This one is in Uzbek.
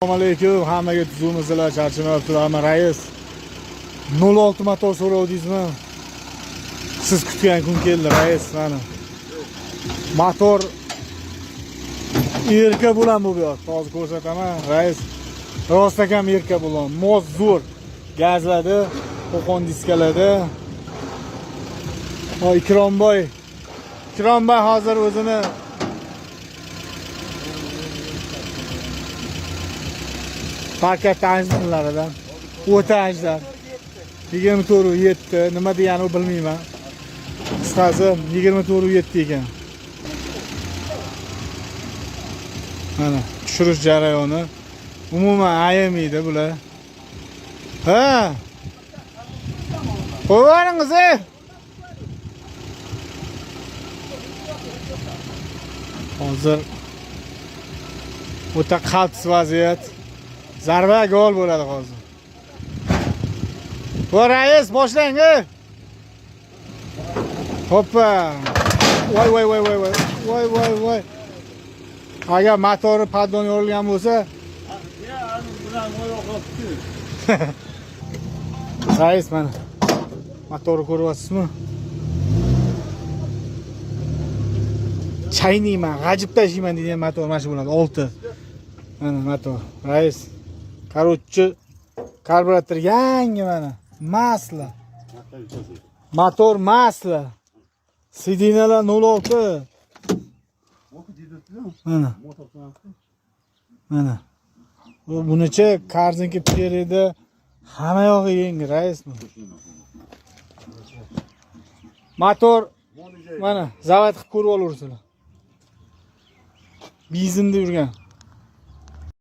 Assalomu alaykum, hammaga tuzumizlar, charchinayapsizlarmi rais? 06 motor so'rovdingizmi? Siz kutgan kun keldi rais, mana. Motor erka bo'lan bu yoq. Hozir ko'rsataman rais. Rostakam erka bo'lan, moz zo'r. Gazladi, qo'qon diskaladi. Voy Ikromboy hozir o'zini paket ajdinlaridan o'ta ajdar 24.7 nima deganini bilmayman. Qisqasi 24.7 ekan. Mana tushirish jarayoni umuman ayamaydi bular. Ha! Qo'yingiz. Hozir o'ta qaltis vaziyat. Zarba gol bo'ladi hozir. Voy rais, boshlang. Hoppa. Voy. Agar motori paddon yorilgan bo'lsa, rais mana motorni ko'ryapsizmi? Chaynayman, g'ajib tashlayman degan motor mana shu bo'ladi. 6. Mana motor. Rais. Короче, karburator yangi mana. Masla. Motor masla. Sidinalar 06. Mana. Bunicha Karzinki perida hamma yog'i yangi rais bu. Motor mana zavod qilib ko'rib olarsizlar. Bizinda yurgan.